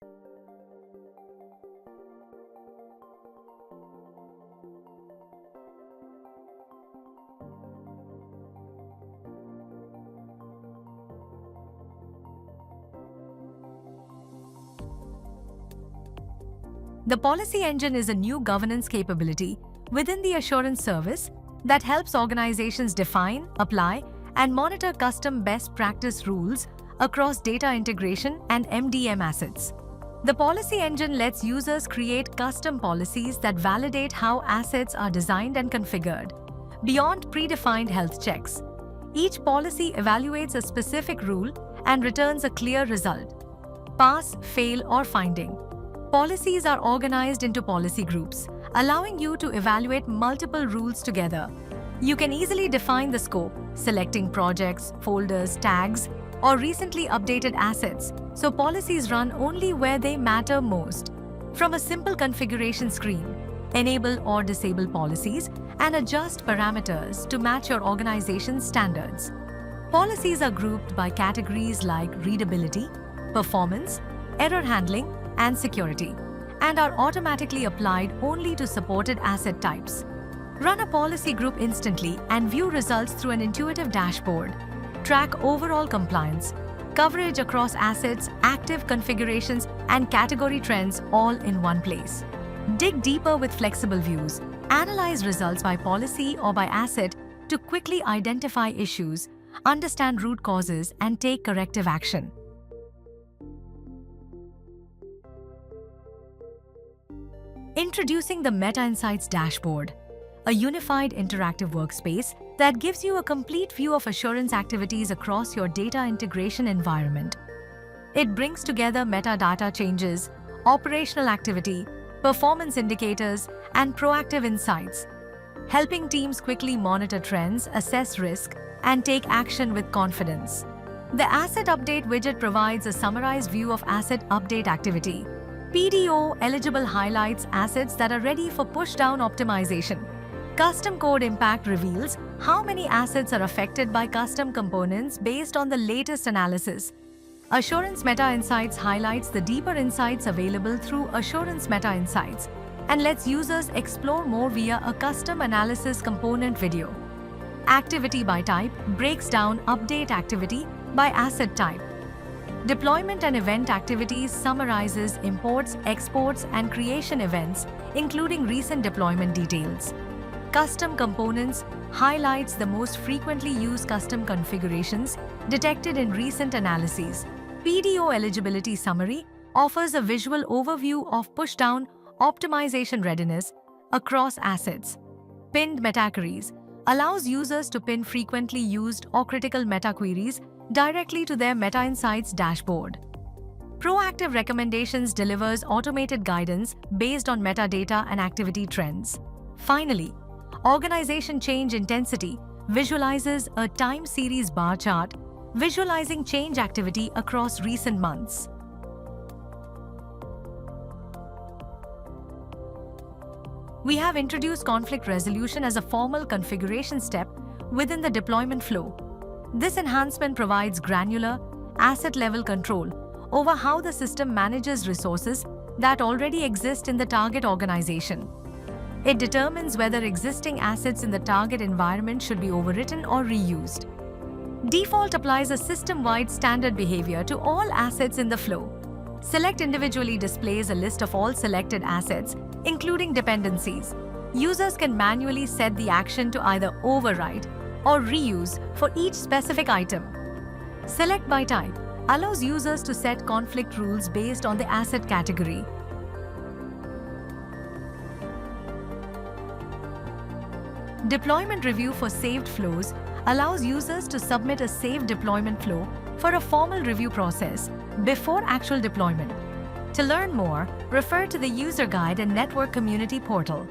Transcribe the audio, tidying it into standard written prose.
The Policy Engine is a new governance capability within the assurance service that helps organizations define, apply, and monitor custom best practice rules across data integration and MDM assets. The Policy Engine lets users create custom policies that validate how assets are designed and configured, beyond predefined health checks. Each policy evaluates a specific rule and returns a clear result: pass, fail, or finding. Policies are organized into policy groups, allowing you to evaluate multiple rules together. You can easily define the scope, selecting projects, folders, tags, or recently updated assets, so policies run only where they matter most. From a simple configuration screen, enable or disable policies and adjust parameters to match your organization's standards. Policies are grouped by categories like readability, performance, error handling, and security, and are automatically applied only to supported asset types. Run a policy group instantly and view results through an intuitive dashboard. Track overall compliance, coverage across assets, active configurations, and category trends all in one place. Dig deeper with flexible views. Analyze results by policy or by asset to quickly identify issues, understand root causes, and take corrective action. Introducing the Meta Insights Dashboard, a unified interactive workspace that gives you a complete view of assurance activities across your data integration environment. It brings together metadata changes, operational activity, performance indicators, and proactive insights, helping teams quickly monitor trends, assess risk, and take action with confidence. The Asset Update widget provides a summarized view of asset update activity. PDO eligible highlights assets that are ready for push-down optimization. Custom Code Impact reveals how many assets are affected by custom components based on the latest analysis. Assurance Meta Insights highlights the deeper insights available through Assurance Meta Insights and lets users explore more via a custom analysis component video. Activity by Type breaks down update activity by asset type. Deployment and Event Activities summarizes imports, exports, and creation events, including recent deployment details. Custom Components highlights the most frequently used custom configurations detected in recent analyses. PDO Eligibility Summary offers a visual overview of push-down optimization readiness across assets. Pinned Meta Queries allows users to pin frequently used or critical meta queries directly to their Meta Insights dashboard. Proactive Recommendations delivers automated guidance based on metadata and activity trends. Finally, Organization Change Intensity visualizes a time series bar chart, visualizing change activity across recent months. We have introduced conflict resolution as a formal configuration step within the deployment flow. This enhancement provides granular, asset-level control over how the system manages resources that already exist in the target organization. It determines whether existing assets in the target environment should be overwritten or reused. Default applies a system-wide standard behavior to all assets in the flow. Select individually displays a list of all selected assets, including dependencies. Users can manually set the action to either overwrite or reuse for each specific item. Select by Type allows users to set conflict rules based on the asset category. Deployment Review for saved flows allows users to submit a saved deployment flow for a formal review process before actual deployment. To learn more, refer to the user guide and network community portal.